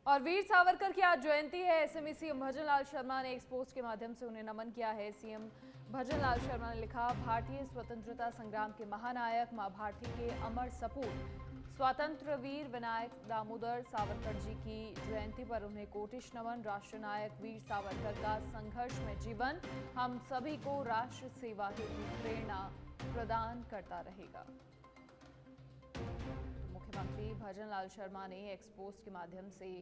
और वीर सावरकर की आज जयंती है। ऐसे में सीएम भजनलाल शर्मा ने एक पोस्ट के माध्यम से उन्हें नमन किया है। सीएम भजनलाल शर्मा ने लिखा, भारतीय स्वतंत्रता संग्राम के महानायक मां भारती के अमर सपूत स्वतंत्र वीर विनायक दामोदर सावरकर जी की जयंती पर उन्हें कोटिश नमन। राष्ट्र नायक वीर सावरकर का संघर्ष में जीवन हम सभी को राष्ट्र सेवा हेतु प्रेरणा प्रदान करता रहेगा। मुख्यमंत्री भजनलाल शर्मा ने एक्स पोस्ट के माध्यम से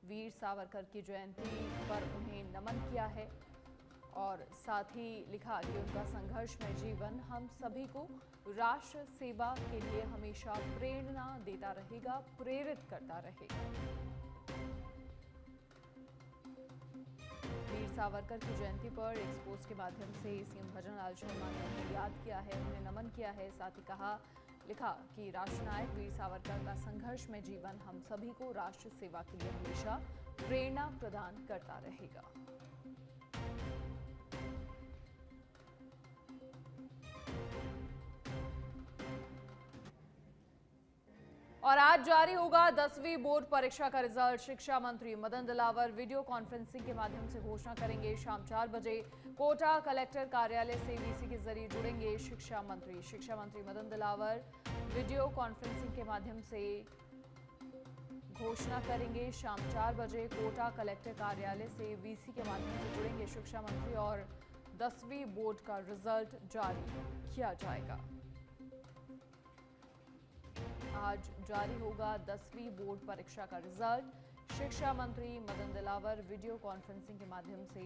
वीर सावरकर की जयंती पर उन्हें नमन किया है और साथ ही लिखा कि उनका संघर्ष में जीवन हम सभी को राष्ट्र सेवा के लिए हमेशा प्रेरणा देता रहेगा, प्रेरित करता रहेगा। वीर सावरकर की जयंती पर एक्स पोस्ट के माध्यम से सीएम भजनलाल शर्मा ने उन्हें याद किया है, उन्हें नमन किया है। साथ ही लिखा कि राष्ट्रनायक वीर सावरकर का संघर्ष में जीवन हम सभी को राष्ट्र सेवा के लिए हमेशा प्रेरणा प्रदान करता रहेगा। और आज जारी होगा 10वीं बोर्ड परीक्षा का रिजल्ट। शिक्षा मंत्री मदन दिलावर वीडियो कॉन्फ्रेंसिंग के माध्यम से घोषणा करेंगे। शाम 4 बजे कोटा कलेक्टर कार्यालय से वीसी के जरिए जुड़ेंगे शिक्षा मंत्री मदन दिलावर वीडियो कॉन्फ्रेंसिंग के माध्यम से घोषणा करेंगे। शाम 4 बजे कोटा कलेक्टर कार्यालय से वीसी के माध्यम से जुड़ेंगे शिक्षा मंत्री और 10वीं बोर्ड का रिजल्ट जारी किया जाएगा। आज जारी होगा 10वीं बोर्ड परीक्षा का रिजल्ट। शिक्षा मंत्री मदन दिलावर वीडियो कॉन्फ्रेंसिंग के माध्यम से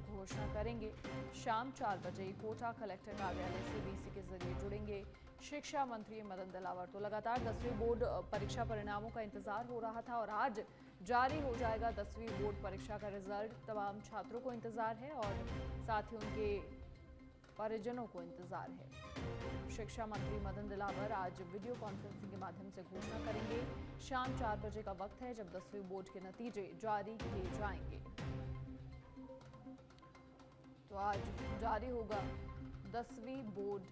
घोषणा करेंगे। शाम 4 बजे कोटा कलेक्टर कार्यालय से वीसी के जरिए जुड़ेंगे शिक्षा मंत्री मदन दिलावर। तो लगातार 10वीं बोर्ड परीक्षा परिणामों का इंतजार हो रहा था और आज जारी हो जाएगा 10वीं बोर्ड परीक्षा का रिजल्ट। तमाम छात्रों को इंतजार है और साथ ही उनके परिजनों को इंतजार है। शिक्षा मंत्री मदन दिलावर आज वीडियो कॉन्फ्रेंसिंग के माध्यम से घोषणा करेंगे। शाम 4 बजे का वक्त है जब 10वीं बोर्ड के नतीजे जारी किए जाएंगे। तो आज जारी होगा 10वीं बोर्ड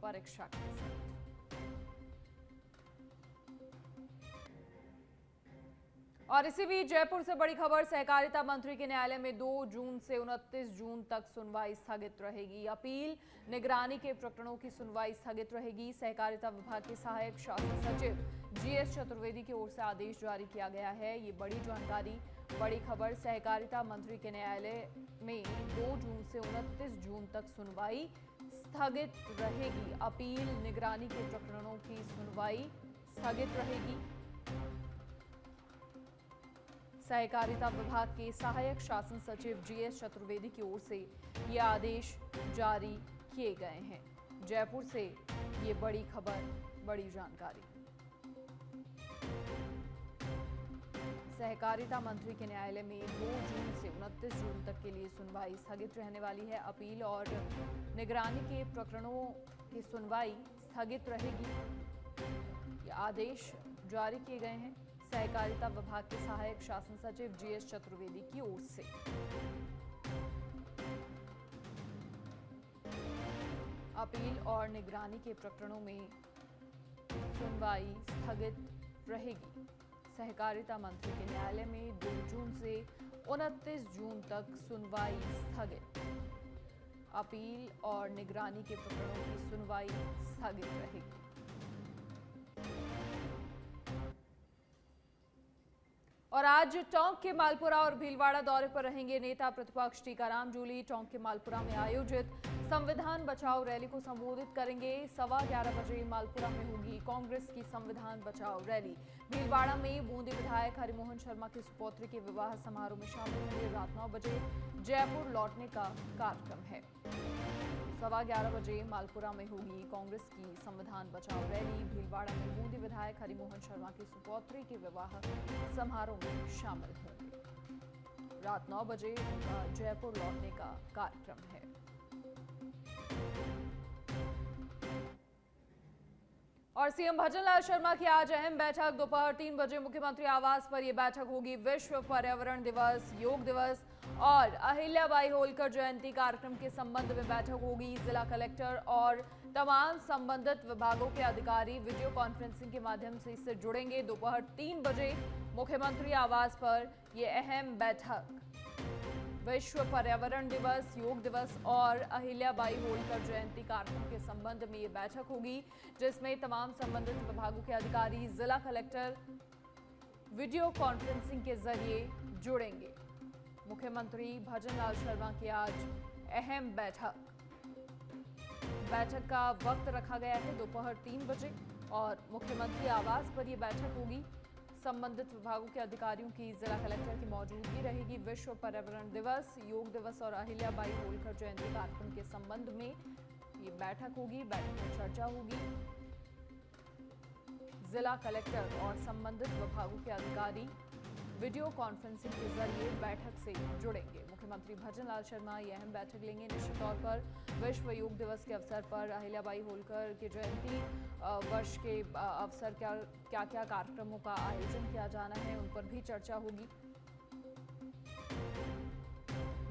परीक्षा का रिजल्ट। और इसी बीच जयपुर से बड़ी खबर, सहकारिता मंत्री के न्यायालय में 2 जून से 29 जून तक सुनवाई स्थगित रहेगी। अपील निगरानी के प्रकरणों की सुनवाई स्थगित रहेगी। सहकारिता विभाग के सहायक शासन सचिव जीएस चतुर्वेदी की ओर से आदेश जारी किया गया है। ये बड़ी जानकारी, बड़ी खबर। सहकारिता मंत्री के न्यायालय में 2 जून से 29 जून तक सुनवाई स्थगित रहेगी। अपील निगरानी के प्रकरणों की सुनवाई स्थगित रहेगी। सहकारिता विभाग के सहायक शासन सचिव जीएस चतुर्वेदी की ओर से ये आदेश जारी किए गए हैं। जयपुर से ये बड़ी खबर, बड़ी जानकारी। सहकारिता मंत्री के न्यायालय में 2 जून से 29 जून तक के लिए सुनवाई स्थगित रहने वाली है। अपील और निगरानी के प्रकरणों की सुनवाई स्थगित रहेगी। ये आदेश जारी किए गए हैं सहकारिता विभाग के सहायक शासन सचिव जीएस चतुर्वेदी की ओर से। अपील और निगरानी के प्रकरणों में सुनवाई स्थगित रहेगी। सहकारिता मंत्री के न्यायालय में 2 जून से 29 जून तक सुनवाई स्थगित। अपील और निगरानी के प्रकरणों की सुनवाई स्थगित रहेगी। और आज टोंक के मालपुरा और भीलवाड़ा दौरे पर रहेंगे नेता प्रतिपक्ष टीकाराम जूली। टोंक के मालपुरा में आयोजित संविधान बचाओ रैली को संबोधित करेंगे। 11:15 बजे मालपुरा में होगी कांग्रेस की संविधान बचाओ रैली। भीलवाड़ा में बूंदी विधायक हरिमोहन शर्मा की सुपौत्री के विवाह समारोह में शामिल होंगे। रात 9 बजे जयपुर लौटने का कार्यक्रम है। 11:15 बजे मालपुरा में होगी कांग्रेस की संविधान बचाओ रैली। भीलवाड़ा में बूंदी विधायक हरिमोहन शर्मा की सुपौत्री के विवाह समारोह में शामिल होंगे। रात 9 बजे उनका जयपुर लौटने का कार्यक्रम है। और सीएम भजनलाल शर्मा की आज अहम बैठक। दोपहर 3 बजे मुख्यमंत्री आवास पर यह बैठक होगी। विश्व पर्यावरण दिवस, योग दिवस और अहिल्याबाई होलकर जयंती कार्यक्रम के संबंध में बैठक होगी। जिला कलेक्टर और तमाम संबंधित विभागों के अधिकारी वीडियो कॉन्फ्रेंसिंग के माध्यम से इससे जुड़ेंगे। दोपहर 3 बजे मुख्यमंत्री आवास पर ये अहम बैठक विश्व पर्यावरण दिवस, योग दिवस और अहिल्याबाई होलकर जयंती कार्यक्रम के संबंध में ये बैठक होगी, जिसमें तमाम संबंधित विभागों के अधिकारी, जिला कलेक्टर वीडियो कॉन्फ्रेंसिंग के जरिए जुड़ेंगे। मुख्यमंत्री भजनलाल शर्मा की आज अहम बैठक का वक्त रखा गया है दोपहर 3 बजे और मुख्यमंत्री आवास पर यह बैठक होगी। संबंधित विभागों के अधिकारियों की जिला कलेक्टर की मौजूदगी रहेगी। विश्व पर्यावरण दिवस, योग दिवस और अहिल्याबाई होलकर जयंती कार्यक्रम के संबंध में ये बैठक होगी। बैठक में चर्चा होगी। जिला कलेक्टर और संबंधित विभागों के अधिकारी वीडियो कॉन्फ्रेंसिंग के जरिए बैठक से जुड़ेंगे। मुख्यमंत्री भजनलाल शर्मा यह अहम बैठक लेंगे। निश्चित तौर पर विश्व योग दिवस के अवसर पर अहिल्याबाई होलकर की जयंती वर्ष के अवसर क्या कार्यक्रमों का आयोजन किया जाना है, उन पर भी चर्चा होगी।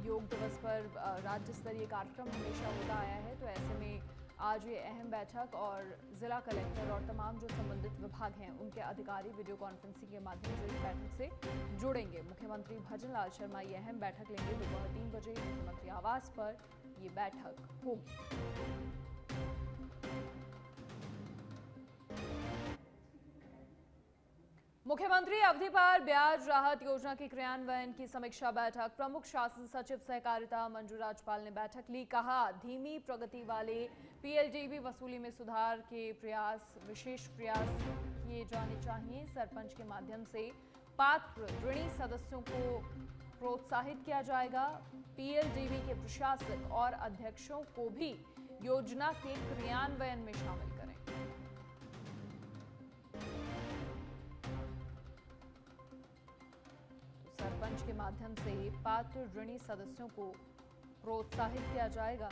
योग दिवस पर राज्य स्तरीय कार्यक्रम हमेशा होता आया है, तो ऐसे में आज ये अहम बैठक और जिला कलेक्टर और तमाम जो संबंधित विभाग हैं उनके अधिकारी वीडियो कॉन्फ्रेंसिंग के माध्यम से इस बैठक से जुड़ेंगे। मुख्यमंत्री भजनलाल शर्मा ये अहम बैठक लेंगे। दोपहर 3 बजे मुख्यमंत्री आवास पर ये बैठक होगी। मुख्यमंत्री अवधि पार ब्याज राहत योजना के क्रियान्वयन की समीक्षा बैठक। प्रमुख शासन सचिव सहकारिता मंजू राजपाल ने बैठक ली। कहा, धीमी प्रगति वाले पीएलडीबी वसूली में सुधार के विशेष प्रयास किए जाने चाहिए। सरपंच के माध्यम से पात्र ऋणी सदस्यों को प्रोत्साहित किया जाएगा। पीएलडीबी के प्रशासक और अध्यक्षों को भी योजना के क्रियान्वयन में शामिल करें। सरपंच के माध्यम से पात्र ऋणी सदस्यों को प्रोत्साहित किया जाएगा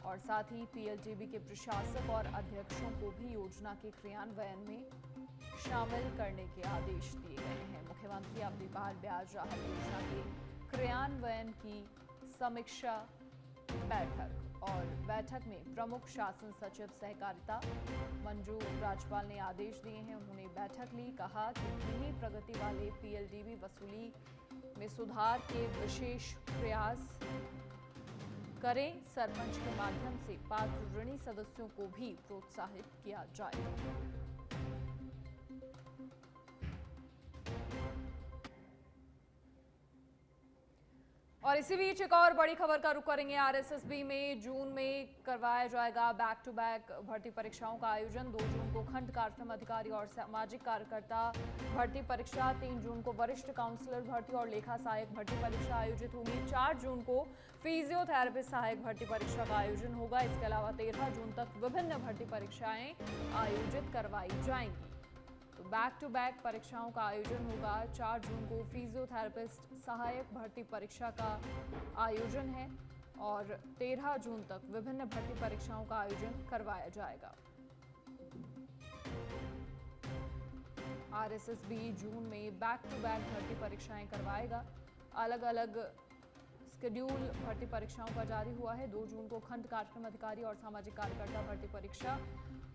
और साथ ही पीएलडीबी के प्रशासक और अध्यक्षों को भी योजना के क्रियान्वयन में शामिल करने के आदेश दिए गए हैं। मुख्यमंत्री अवधि पार ब्याज राहत योजना के क्रियान्वयन की समीक्षा बैठक और बैठक में प्रमुख शासन सचिव सहकारिता मंजू राजपाल ने आदेश दिए हैं। उन्होंने बैठक ली। कहा कि धीमी प्रगति वाले पीएलडीबी वसूली में सुधार के विशेष प्रयास करें। सरपंच के माध्यम से पात्र ऋणी सदस्यों को भी प्रोत्साहित किया जाएगा। और इसी बीच एक और बड़ी खबर का रुख करेंगे। आरएसएसबी में जून में करवाया जाएगा बैक टू बैक भर्ती परीक्षाओं का आयोजन। 2 जून को खंड कार्यक्रम अधिकारी और सामाजिक कार्यकर्ता भर्ती परीक्षा, 3 जून को वरिष्ठ काउंसलर भर्ती और लेखा सहायक भर्ती परीक्षा आयोजित होगी। 4 जून को फिजियोथेरेपिस्ट सहायक भर्ती परीक्षा का आयोजन होगा। इसके अलावा 13 जून तक विभिन्न भर्ती परीक्षाएं आयोजित करवाई जाएंगी। तो बैक टू बैक परीक्षाओं का आयोजन होगा। 4 जून को फिजियोथेरेपिस्ट सहायक भर्ती परीक्षा का आयोजन है और 13 जून तक विभिन्न भर्ती परीक्षाओं का आयोजन करवाया जाएगा। आरएसएसबी जून में बैक टू बैक भर्ती परीक्षाएं करवाएगा। अलग अलग शेड्यूल भर्ती परीक्षाओं का जारी हुआ है। 2 जून को खंड कार्यक्रम अधिकारी और सामाजिक कार्यकर्ता भर्ती परीक्षा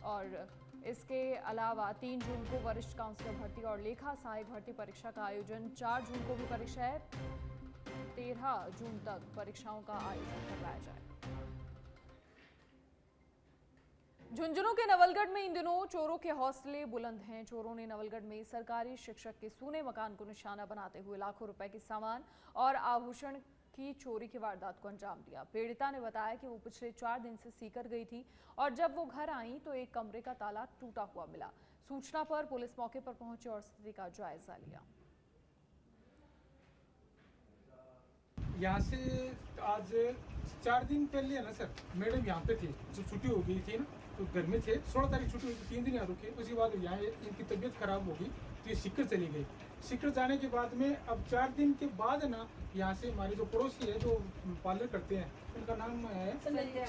और इसके अलावा 3 जून को वरिष्ठ काउंसलर भर्ती और लेखा सहायक भर्ती परीक्षा का आयोजन। 4 जून को भी परीक्षा है। 13 जून तक परीक्षाओं का आयोजन करवाया जाएगा। झुंझुनू के नवलगढ़ में इन दिनों चोरों के हौसले बुलंद हैं। चोरों ने नवलगढ़ में सरकारी शिक्षक के सूने मकान को निशाना बनाते हुए लाखों रुपए के सामान और आभूषण की चोरी की वारदात को अंजाम दिया। पीड़िता ने बताया कि वो पिछले 4 दिन से सीकर गई थी और जब वो घर आई तो एक कमरे का ताला टूटा हुआ मिला। सूचना पर पुलिस मौके पर पहुंची और स्थिति का जायजा लिया। यहाँ से आज 4 दिन पहले है ना सर, मैडम यहाँ पे थे, जो छुट्टी हो गई थी ना, तो घर में थे। 16 तारीख छुट्टी हुई, 3 दिन यहाँ रुके। उसके बाद यहाँ इनकी तबीयत खराब हो गई तो ये सीकर चली गई। सीकर जाने के बाद में अब 4 दिन के बाद ना यहाँ से हमारे जो पड़ोसी है, जो पार्लर करते हैं, उनका नाम है संजय जी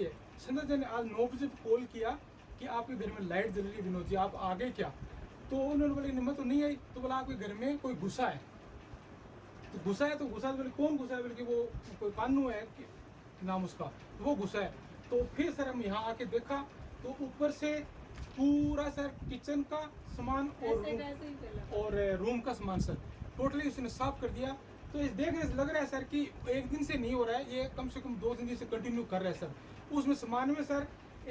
है। संजय जी ने आज 9 बजे कॉल किया कि आपके घर में लाइट जल रही है, विनोद जी आप आ गए क्या? तो उन्होंने बोला मैं तो नहीं आई। तो बोला आपके घर में कोई घुसा है। तो घुसा है तो बोले कौन घुसा है? बोले कि वो कोई कानू है कि नाम उसका, तो वो घुसा है। तो फिर सर हम यहाँ आके देखा तो ऊपर से पूरा सर किचन का सामान और रूम का सामान सर टोटली उसने साफ कर दिया। तो इस देखने से लग रहा है सर कि एक दिन से नहीं हो रहा है, ये कम से कम 2 दिन से कंटिन्यू कर रहा है सर। उसमें सामान में सर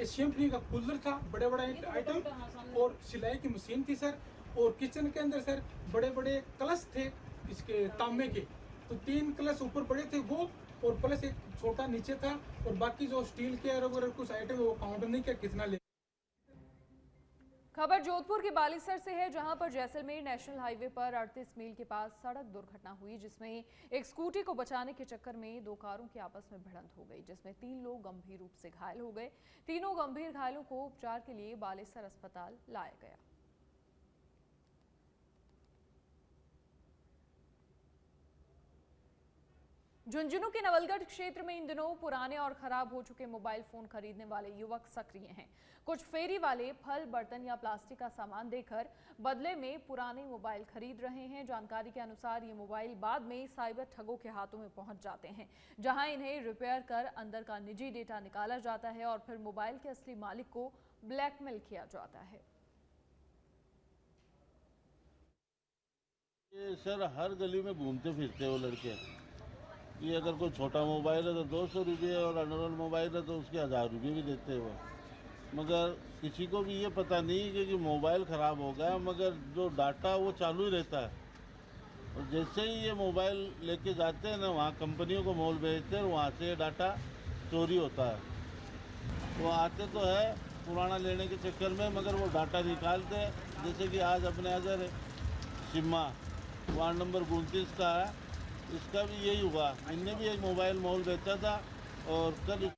शैम्पनी का कूलर था, बड़े बड़े आइटम और सिलाई की मशीन थी सर। और किचन के अंदर सर बड़े बड़े कलश थे इसके तांबे के, तो 3 कलश ऊपर बड़े थे वो, और प्लस एक छोटा नीचे था। और बाकी जो स्टील के और कुछ आइटम है वो काउंट नहीं किया कितना ले। खबर जोधपुर के बालीसर से है, जहां पर जैसलमेर नेशनल हाईवे पर 38 मील के पास सड़क दुर्घटना हुई, जिसमें एक स्कूटी को बचाने के चक्कर में 2 कारों की आपस में भिड़ंत हो गई, जिसमें 3 लोग गंभीर रूप से घायल हो गए। तीनों गंभीर घायलों को उपचार के लिए बालीसर अस्पताल लाया गया। झुंझुनू के नवलगढ़ क्षेत्र में इन दिनों पुराने और खराब हो चुके मोबाइल फोन खरीदने वाले युवक सक्रिय हैं। कुछ फेरी वाले फल, बर्तन या प्लास्टिक का सामान देकर बदले में पुराने मोबाइल खरीद रहे हैं। जानकारी के अनुसार ये मोबाइल बाद में साइबर ठगों के हाथों में पहुंच जाते हैं, जहां इन्हें रिपेयर कर अंदर का निजी डेटा निकाला जाता है और फिर मोबाइल के असली मालिक को ब्लैकमेल किया जाता है। ये सर हर गली में घूमते फिरते वो लड़के। ये अगर कोई छोटा मोबाइल है तो 200 रुपये और अनरोल मोबाइल है तो उसके 1000 रुपये भी देते हैं वो। मगर किसी को भी ये पता नहीं कि मोबाइल ख़राब हो गया, मगर जो डाटा वो चालू ही रहता है। और जैसे ही ये मोबाइल लेके जाते हैं ना, वहाँ कंपनियों को मोल भेजते हैं और वहाँ से ये डाटा चोरी होता है। वो आते तो है पुराना लेने के चक्कर में, मगर वो डाटा निकालते हैं। जैसे कि आज अपने अगर सिम्मा वार्ड नंबर 29 का है, इसका भी यही हुआ। इनने भी एक मोबाइल मोल बेचा था और कल